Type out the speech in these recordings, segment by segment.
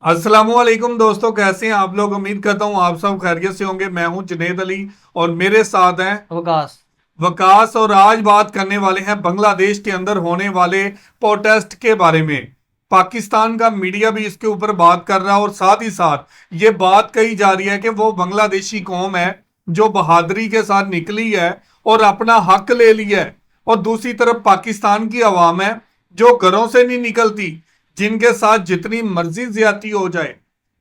अस्सलामुअलैकुम दोस्तों, कैसे हैं आप लोग। उम्मीद करता हूं आप सब खैरियत से होंगे। मैं हूं जुनेद अली और मेरे साथ हैं विकास। वकास। और आज बात करने वाले हैं बांग्लादेश के अंदर होने वाले प्रोटेस्ट के बारे में। पाकिस्तान का मीडिया भी इसके ऊपर बात कर रहा है और साथ ही साथ ये बात कही जा रही है कि वो बांग्लादेशी कौम है जो बहादुरी के साथ निकली है और अपना हक ले लिया है, और दूसरी तरफ पाकिस्तान की आवाम है जो घरों से नहीं निकलती, जिनके साथ जितनी मर्जी ज्यादती हो जाए।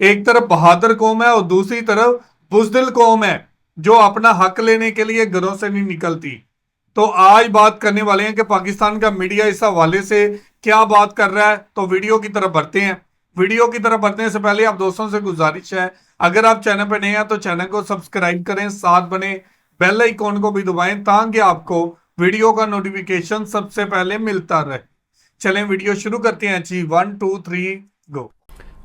एक तरफ बहादुर कौम है और दूसरी तरफ बुजदिल कौम है जो अपना हक लेने के लिए घरों से नहीं निकलती। तो आज बात करने वाले हैं कि पाकिस्तान का मीडिया इस हवाले से क्या बात कर रहा है। तो वीडियो की तरफ बढ़ते हैं। वीडियो की तरफ बढ़ने से पहले आप दोस्तों से गुजारिश है, अगर आप चैनल पर नए हैं तो चैनल को सब्सक्राइब करें, साथ बने बेल आइकॉन को भी दबाएं ताकि आपको वीडियो का नोटिफिकेशन सबसे पहले मिलता रहे। चलें वीडियो शुरू करते हैं जी। 1 2 3 गो।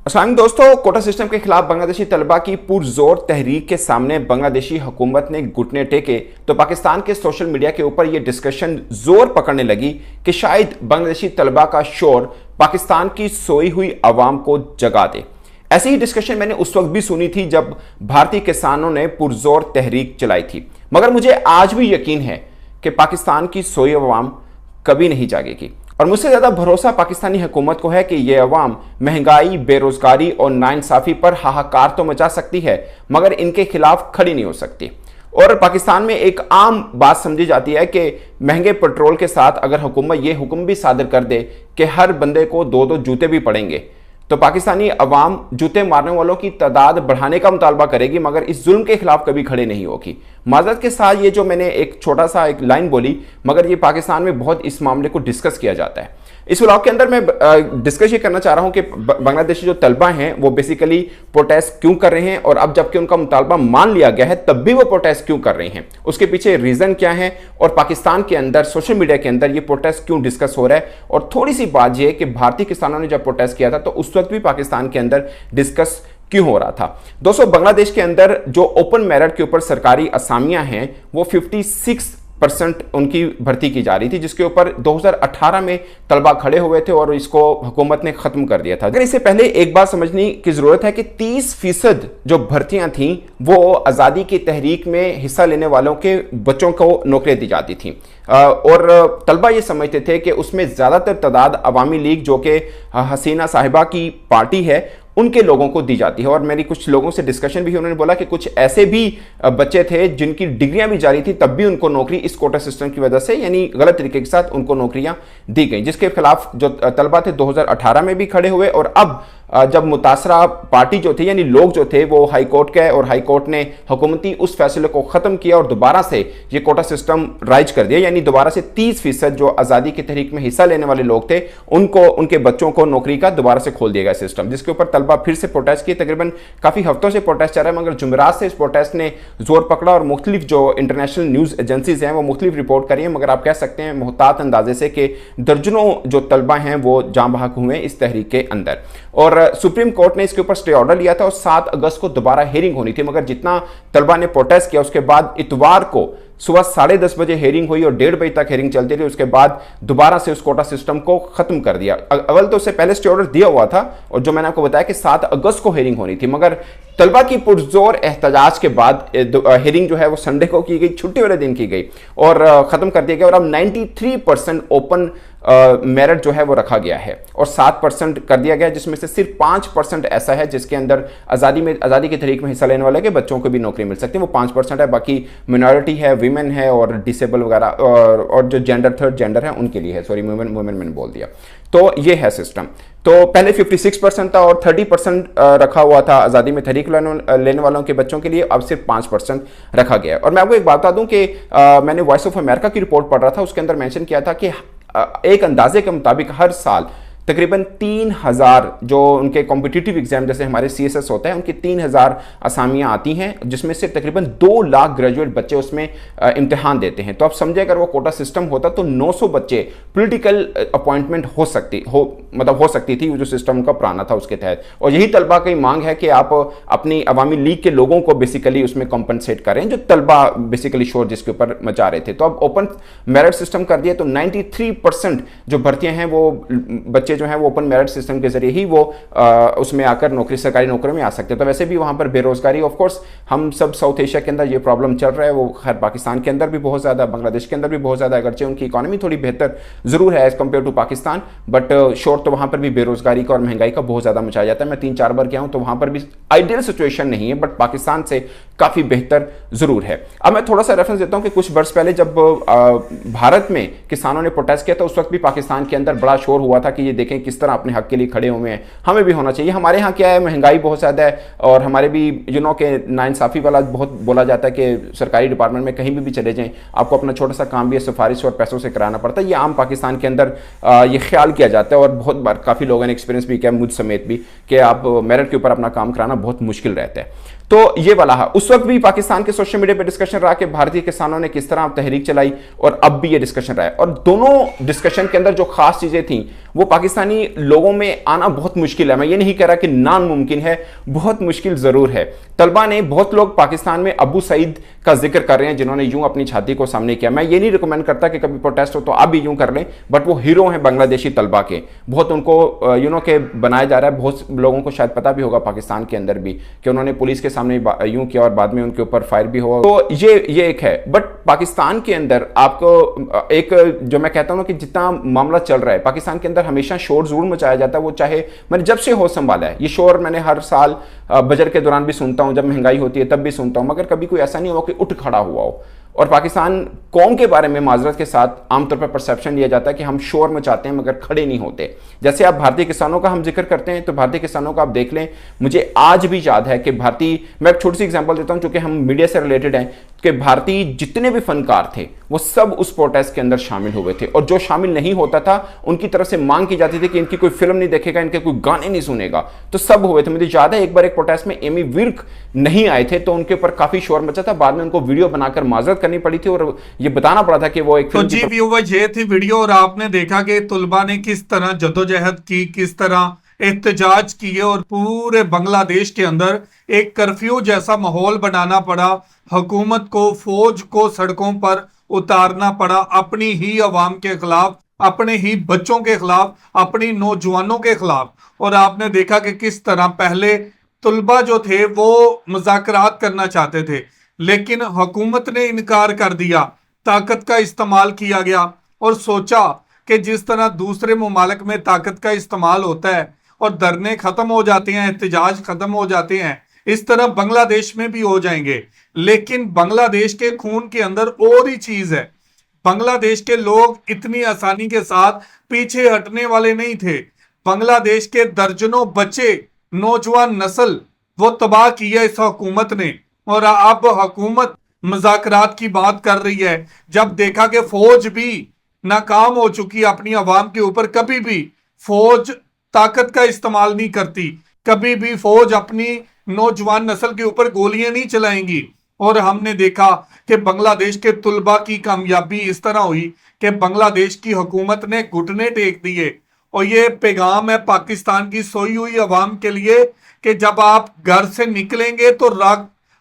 अस्सलाम दोस्तों, कोटा सिस्टम के खिलाफ बांग्लादेशी तलबा की पुरजोर तहरीक के सामने बांग्लादेशी हुकूमत ने घुटने टेके तो पाकिस्तान के सोशल मीडिया के ऊपर यह डिस्कशन जोर पकड़ने लगी कि शायद बांग्लादेशी तलबा का शोर पाकिस्तान की सोई हुई आवाम को जगा दे। ऐसी ही डिस्कशन मैंने उस वक्त भी सुनी थी जब भारतीय किसानों ने पुरजोर तहरीक चलाई थी, मगर मुझे आज भी यकीन है कि पाकिस्तान की सोई आवाम कभी नहीं जागेगी। और मुझसे ज्यादा भरोसा पाकिस्तानी हुकूमत को है कि यह अवाम महंगाई, बेरोजगारी और नाइंसाफी पर हाहाकार तो मचा सकती है मगर इनके खिलाफ खड़ी नहीं हो सकती। और पाकिस्तान में एक आम बात समझी जाती है कि महंगे पेट्रोल के साथ अगर हुकूमत यह हुक्म भी सादर कर दे कि हर बंदे को 2-2 जूते भी पड़ेंगे तो पाकिस्तानी अवाम जूते मारने वालों की तादाद बढ़ाने का मुतालबा करेगी मगर इस जुल्म के खिलाफ कभी खड़े नहीं होगी। माजरत के साथ ये जो मैंने एक छोटा सा एक लाइन बोली, मगर ये पाकिस्तान में बहुत इस मामले को डिस्कस किया जाता है। इस व्लॉग के अंदर मैं डिस्कस ये करना चाह रहा हूं कि बांग्लादेशी जो तलबा हैं वो बेसिकली प्रोटेस्ट क्यों कर रहे हैं, और अब जबकि उनका मुतालबा मान लिया गया है तब भी वो प्रोटेस्ट क्यों कर रहे हैं, उसके पीछे रीजन क्या है, और पाकिस्तान के अंदर सोशल मीडिया के अंदर ये प्रोटेस्ट क्यों डिस्कस हो रहा है। और थोड़ी सी बात यह है कि भारतीय किसानों ने जब प्रोटेस्ट किया था तो उस वक्त भी पाकिस्तान के अंदर डिस्कस क्यों हो रहा था। दोस्तों, बांग्लादेश के अंदर जो ओपन मेरिट के ऊपर सरकारी असामियां हैं वो 56% उनकी भर्ती की जा रही थी, जिसके ऊपर 2018 में तलबा खड़े हुए थे और इसको हुकूमत ने खत्म कर दिया था। अगर इससे पहले एक बात समझने की जरूरत है कि 30% जो भर्तियां थीं वो आज़ादी की तहरीक में हिस्सा लेने वालों के बच्चों को नौकरियां दी जाती थीं, और तलबा ये समझते थे कि उसमें ज़्यादातर तादाद अवामी लीग जो कि हसीना साहिबा की पार्टी है उनके लोगों को दी जाती है। और मेरी कुछ लोगों से डिस्कशन भी, उन्होंने बोला कि कुछ ऐसे भी बच्चे थे जिनकी डिग्रियां भी जारी थी तब भी उनको नौकरी इस कोटा सिस्टम की वजह से यानी गलत तरीके के साथ उनको नौकरियां दी गई, जिसके खिलाफ जो तलबा थे 2018 में भी खड़े हुए। और अब जब मुतासरा पार्टी जो थी यानी लोग जो थे वो हाई कोर्ट गए और हाई कोर्ट ने हुकूमती उस फैसले को खत्म किया और दोबारा से ये कोटा सिस्टम राइज कर दिया, यानी दोबारा से 30% जो आज़ादी की तहरीक में हिस्सा लेने वाले लोग थे उनको, उनके बच्चों को नौकरी का दोबारा से खोल दिया गया सिस्टम, जिसके ऊपर तलबा फिर से प्रोटेस्ट किए। तकरीबन काफ़ी हफ्तों से प्रोटेस्ट चल रहा है, मगर जुमेरात से इस प्रोटेस्ट ने जोर पकड़ा और मुख्तलिफ जो इंटरनेशनल न्यूज़ एजेंसीज हैं वो मुख्तलिफ रिपोर्ट करी हैं, मगर आप कह सकते हैं मोहतात अंदाजे से कि दर्जनों जो तलबा हैं वो जाँ बहक हुए इस तहरीक के अंदर। और सुप्रीम कोर्ट ने इसके ऊपर स्टे ऑर्डर लिया था और 7 अगस्त को दोबारा हेयरिंग होनी थी, मगर जितना तलबा ने प्रोटेस्ट किया उसके बाद इतवार को सुबह 10:30 बजे हेयरिंग हुई और 1:30 बजे तक हेयरिंग चलती रही। उसके बाद दोबारा से उस कोटा सिस्टम को खत्म कर दिया। अव्वल तो उससे पहले स्टे ऑर्डर दिया हुआ था और जो मैंने आपको बताया कि 7 अगस्त को हेयरिंग होनी थी, मगर तलबा की पुरजोर एहतजाज के बाद हेयरिंग जो है वो संडे को की गई, छुट्टी वाले दिन की गई और खत्म कर दिया गया। और अब 93% ओपन मेरिट जो है वो रखा गया है और 7% कर दिया गया, जिसमें से सिर्फ 5% ऐसा है जिसके अंदर आज़ादी की तहरीक में हिस्सा लेने वाले के बच्चों को भी नौकरी मिल सकती है, वो 5% है। बाकी मिनॉरिटी है, वीमेन है और डिसेबल वगैरह और जो थर्ड जेंडर है उनके लिए है। सॉरी, वुमेन मैंने बोल दिया। तो ये है सिस्टम। तो पहले 56% था और 30% रखा हुआ था आज़ादी में तहरीक लेने वालों के बच्चों के लिए, अब सिर्फ 5% रखा गया है। और मैं आपको एक बात बता दूं कि मैंने वॉइस ऑफ अमेरिका की रिपोर्ट पढ़ रहा था, उसके अंदर मेंशन किया था कि एक अंदाजे के मुताबिक हर साल तकरीबन 3000 जो उनके कॉम्पिटिटिव एग्जाम जैसे हमारे CSS होता है उनकी 3000 असामियां आती हैं, जिसमें से तकरीबन 2 लाख ग्रेजुएट बच्चे उसमें इम्तिहान देते हैं। तो आप समझे अगर वो कोटा सिस्टम होता तो 900 बच्चे पॉलिटिकल अपॉइंटमेंट हो सकती थी, जो सिस्टम का पुराना था उसके तहत। और यही तलबा की मांग है कि आप अपनी अवामी लीग के लोगों को बेसिकली उसमें कॉम्पनसेट करें, जो तलबा बेसिकली शोर जिसके ऊपर मचा रहे थे। तो अब ओपन मेरिट सिस्टम कर दिया तो 93% जो भर्तियां हैं वो बच्चे बच्चे जो हैं वो ओपन मेरिट सिस्टम के जरिए ही वो उसमें आकर नौकरी, सरकारी नौकरी में आ सकते हैं। तो वैसे भी वहाँ पर बेरोजगारी, ऑफ कोर्स हम सब साउथ एशिया के अंदर ये प्रॉब्लम चल रहा है, वो खैर पाकिस्तान के अंदर भी बहुत ज़्यादा, बांग्लादेश के अंदर भी बहुत ज़्यादा, अगरचे उनकी इकॉनमी थोड़ी बेहतर जरूर है as compare to Pakistan, but शोर तो वहाँ पर भी बेरोजगारी का और महंगाई का बहुत ज़्यादा मचाया जाता है। मैं 3-4 बार गया हूँ तो वहाँ पर भी आइडियल सिचुएशन नहीं है, बट पाकिस्तान से काफ़ी बेहतर जरूर है। अब मैं थोड़ा सा रेफरेंस देता हूँ कि कुछ वर्ष पहले जब भारत में किसानों ने प्रोटेस्ट किया था, उस वक्त भी पाकिस्तान के अंदर बड़ा शोर हुआ था कि ये देखें किस तरह अपने हक के लिए खड़े हुए हैं, हमें भी होना चाहिए। हमारे यहाँ क्या है, महंगाई बहुत ज़्यादा है और हमारे भी के नाइंसाफ़ी वाला बहुत बोला जाता है कि सरकारी डिपार्टमेंट में कहीं भी चले जाएं, आपको अपना छोटा सा काम भी सिफारिश और पैसों से कराना पड़ता है। ये आम पाकिस्तान के अंदर ये ख्याल किया जाता है और बहुत बार काफ़ी लोगों ने एक्सपीरियंस भी किया, मुझ समेत भी, कि आप मेरिट के ऊपर अपना काम कराना बहुत मुश्किल रहता है। तो ये वाला है। उस वक्त भी पाकिस्तान के सोशल मीडिया पे डिस्कशन रहा कि भारतीय किसानों ने किस तरह तहरीक चलाई, और अब भी ये डिस्कशन रहा है। और दोनों डिस्कशन के अंदर जो खास चीजें थी वो पाकिस्तानी लोगों में आना बहुत मुश्किल है। मैं ये नहीं कह रहा कि नामुमकिन है, बहुत मुश्किल जरूर है। तलबा ने, बहुत लोग पाकिस्तान में अबू सईद का जिक्र कर रहे हैं जिन्होंने यूं अपनी छाती को सामने किया। मैं ये नहीं रिकमेंड करता कि कभी प्रोटेस्ट हो तो आप भी यूं कर लें, बट वो हीरो हैं बांग्लादेशी तलबा के, बहुत उनको के बनाया जा रहा है। बहुत लोगों को शायद पता भी होगा पाकिस्तान के अंदर भी कि उन्होंने पुलिस के सामने यूं किया और बाद में उनके ऊपर फायर भी हुआ। तो ये एक है। बट पाकिस्तान के अंदर आपको एक, जो मैं कहता हूं कि जितना मामला चल रहा है पाकिस्तान के अंदर, हमेशा शोर जरूर मचाया जाता है। वो चाहे मैंने जब से होश संभाला है, ये शोर मैंने हर साल बजट के दौरान भी सुनता हूं, जब महंगाई होती है तब भी सुनता हूं, मगर कभी कोई ऐसा नहीं हुआ कि उठ खड़ा हुआ हो। और पाकिस्तान कौम के बारे में माजरत के साथ आमतौर पर परसेप्शन लिया जाता है कि हम शोर मचाते हैं मगर खड़े नहीं होते। जैसे आप भारतीय किसानों का हम जिक्र करते हैं, तो भारतीय किसानों का आप देख लें, मुझे आज भी याद है कि भारतीय, मैं एक छोटी सी एग्जांपल देता हूं चूंकि हम मीडिया से रिलेटेड हैं, कि भारतीय जितने भी फनकार थे वो सब उस प्रोटेस्ट के अंदर शामिल हुए थे, और जो शामिल नहीं होता था उनकी तरफ से मांग की जाती थी कि इनकी कोई फिल्म नहीं देखेगा, इनके कोई गाने नहीं सुनेगा, तो सब हुए थे। मुझे याद है एक बार एक प्रोटेस्ट में एमी विर्क नहीं आए थे तो उनके ऊपर काफी शोर मचा था, बाद में उनको वीडियो बनाकर माजरत करनी पड़ी थी और ये बताना पड़ा था कि वो एक तो जी व्यूवर, ये थी वीडियो, और आपने देखा कि तुलबा ने किस तरह जदोजहद की, किस तरह एहतजाज किए, और पूरे बांग्लादेश के अंदर एक कर्फ्यू जैसा माहौल बनाना पड़ा। हुकूमत को, फौज को सड़कों पर उतारना पड़ा, अपनी ही अवाम के खिलाफ, अपने ही बच्चों के खिलाफ, अपनी नौजवानों के खिलाफ। और आपने देखा कि किस तरह पहले तुलबा जो थे वो मुज़ाकरात करना चाहते थे, लेकिन हुकूमत ने इनकार कर दिया, ताकत का इस्तेमाल किया गया, और सोचा कि जिस तरह दूसरे ममालिक में ताकत का इस्तेमाल होता है और धरने खत्म हो जाते हैं, एहतजाज खत्म हो जाते हैं, इस तरह बांग्लादेश में भी हो जाएंगे। लेकिन बांग्लादेश के खून के अंदर और ही चीज है। बांग्लादेश के लोग इतनी आसानी के साथ पीछे हटने वाले नहीं थे। बांग्लादेश के दर्जनों बच्चे, नौजवान नस्ल वो तबाह किया इस हुकूमत ने, और अब हुकूमत मुज़ाकरात की बात कर रही है। जब देखा कि फौज भी नाकाम हो चुकी है अपनी आवाम के ऊपर, कभी भी फौज ताकत का इस्तेमाल नहीं करती, कभी भी फौज अपनी नौजवान नस्ल के ऊपर गोलियां नहीं चलाएंगी। और हमने देखा कि बांग्लादेश के तुलबा की कामयाबी इस तरह हुई कि बांग्लादेश की हुकूमत ने घुटने टेक दिए। और ये पैगाम है पाकिस्तान की सोई हुई आवाम के लिए कि जब आप घर से निकलेंगे तो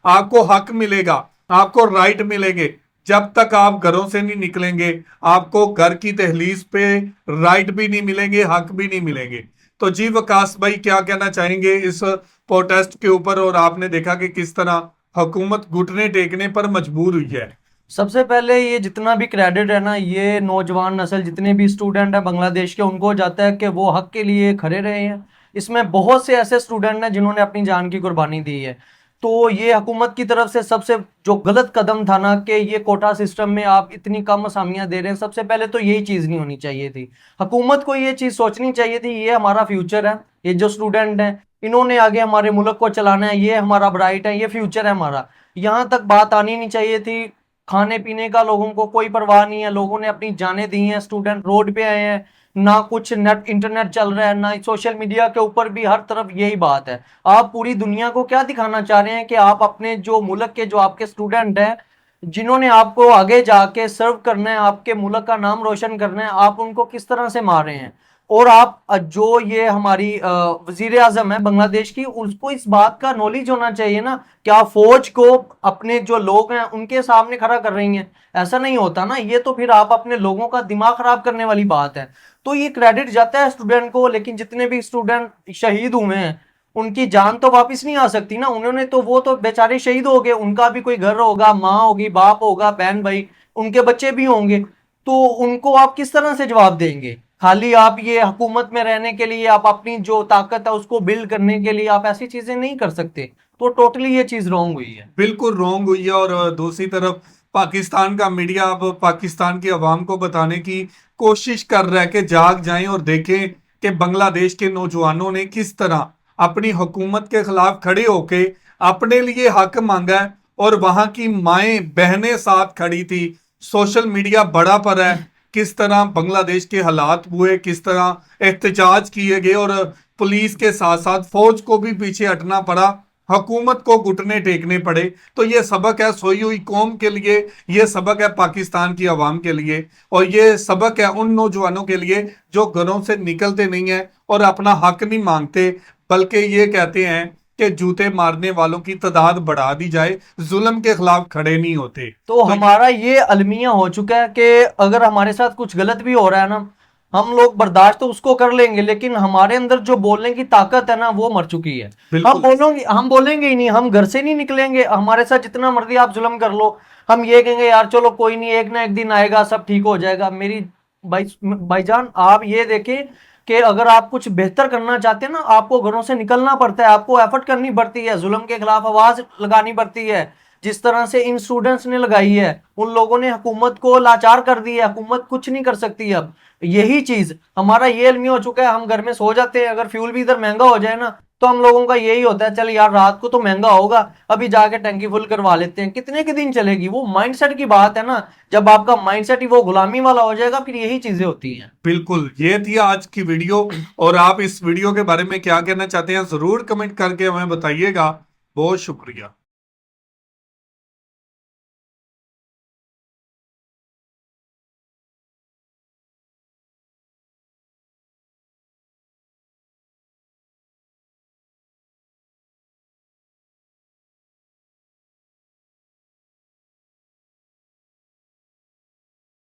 आपको हक मिलेगा, आपको राइट मिलेंगे। जब तक आप घरों से नहीं निकलेंगे आपको घर की दहलीज पे राइट भी नहीं मिलेंगे, हक भी नहीं मिलेंगे। तो जी वकास भाई, क्या कहना चाहेंगे इस प्रोटेस्ट के ऊपर? और आपने देखा कि किस तरह हुकूमत घुटने टेकने पर मजबूर हुई है। सबसे पहले ये जितना भी क्रेडिट है ना, ये नौजवान नस्ल जितने भी स्टूडेंट हैं बांग्लादेश के, उनको जाता है कि वो हक के लिए खड़े रहे हैं। इसमें बहुत से ऐसे स्टूडेंट हैं जिन्होंने अपनी जान की कुर्बानी दी है। तो ये हुकूमत की तरफ से सबसे जो गलत कदम था ना, कि ये कोटा सिस्टम में आप इतनी कम असामियां दे रहे हैं, सबसे पहले तो यही चीज़ नहीं होनी चाहिए थी। हुकूमत को ये चीज़ सोचनी चाहिए थी, ये हमारा फ्यूचर है, ये जो स्टूडेंट हैं इन्होंने आगे हमारे मुल्क को चलाना है, ये हमारा ब्राइट है, ये फ्यूचर है हमारा। यहाँ तक बात आनी नहीं चाहिए थी। खाने पीने का लोगों को कोई परवाह नहीं है, लोगों ने अपनी जानें दी हैं, स्टूडेंट रोड पे आए हैं, ना कुछ नेट इंटरनेट चल रहा है, ना सोशल मीडिया के ऊपर भी हर तरफ यही बात है। आप पूरी दुनिया को क्या दिखाना चाह रहे हैं कि आप अपने जो मुल्क के जो आपके स्टूडेंट हैं, जिन्होंने आपको आगे जाके सर्व करना है, आपके मुल्क का नाम रोशन करना है, आप उनको किस तरह से मार रहे हैं। और आप जो ये हमारी वजीर आजम है बांग्लादेश की, उसको इस बात का नॉलेज होना चाहिए ना कि आप फौज को अपने जो लोग हैं उनके सामने खड़ा कर रही हैं। ऐसा नहीं होता ना, ये तो फिर आप अपने लोगों का दिमाग खराब करने वाली बात है। तो ये क्रेडिट जाता है स्टूडेंट को, लेकिन जितने भी स्टूडेंट शहीद हुए हैं उनकी जान तो वापस नहीं आ सकती ना। उन्होंने तो, वो तो बेचारे शहीद हो गए, उनका भी कोई घर होगा, माँ होगी, बाप होगा, बहन भाई, उनके बच्चे भी होंगे। तो उनको आप किस तरह से जवाब देंगे? खाली आप ये हुकूमत में रहने के लिए, आप अपनी जो ताकत है उसको बिल्ड करने के लिए आप ऐसी चीजें नहीं कर सकते। तो टोटली ये चीज रॉन्ग हुई है, बिल्कुल रॉन्ग हुई है। और दूसरी तरफ पाकिस्तान का मीडिया अब पाकिस्तान की आवाम को बताने की कोशिश कर रहा है कि जाग जाएं और देखें कि बांग्लादेश के नौजवानों ने किस तरह अपनी हुकूमत के खिलाफ खड़े होके अपने लिए हक मांगा है, और वहां की माएं बहनें साथ खड़ी थी। सोशल मीडिया बड़ा पर है, किस तरह बांग्लादेश के हालात हुए, किस तरह एहतजाज किए गए, और पुलिस के साथ साथ फौज को भी पीछे हटना पड़ा, हुकूमत को घुटने टेकने पड़े। तो ये सबक है सोई हुई कौम के लिए, ये सबक है पाकिस्तान की आवाम के लिए, और ये सबक है उन नौजवानों के लिए जो घरों से निकलते नहीं है और अपना हक नहीं मांगते, बल्कि ये कहते हैं कि जूते मारने वालों की तादाद बढ़ा दी जाए, जुल्म के खिलाफ खड़े नहीं होते। तो हमारा ये अलमिया हो चुका है कि अगर हमारे साथ कुछ गलत भी हो रहा है ना, हम लोग बर्दाश्त तो उसको कर लेंगे, लेकिन हमारे अंदर जो बोलने की ताकत है ना वो मर चुकी है। बिल्कुल। हम बोलेंगे ही नहीं, हम घर से नहीं निकलेंगे। हमारे साथ जितना मर्जी आप जुल्म कर लो, हम ये कहेंगे यार चलो कोई नहीं, एक ना एक दिन आएगा, सब ठीक हो जाएगा। मेरी भाईजान आप ये देखें कि अगर आप कुछ बेहतर करना चाहते हैं ना, आपको घरों से निकलना पड़ता है, आपको एफर्ट करनी पड़ती है, जुल्म के खिलाफ आवाज लगानी पड़ती है। जिस तरह से इन स्टूडेंट्स ने लगाई है, उन लोगों ने हुकूमत को लाचार कर दी है, हुकूमत कुछ नहीं कर सकती। अब यही चीज हमारा ये अलमी हो चुका है, हम घर में सो जाते हैं, अगर फ्यूल भी इधर महंगा हो जाए ना तो हम लोगों का यही होता है, चल यार रात को तो महंगा होगा, अभी जाके टंकी फुल करवा लेते हैं। कितने के दिन चलेगी? वो माइंडसेट की बात है ना, जब आपका माइंडसेट ही वो गुलामी वाला हो जाएगा फिर यही चीजें होती हैं। बिल्कुल, ये थी आज की वीडियो, और आप इस वीडियो के बारे में क्या कहना चाहते हैं जरूर कमेंट करके हमें बताइएगा। बहुत शुक्रिया।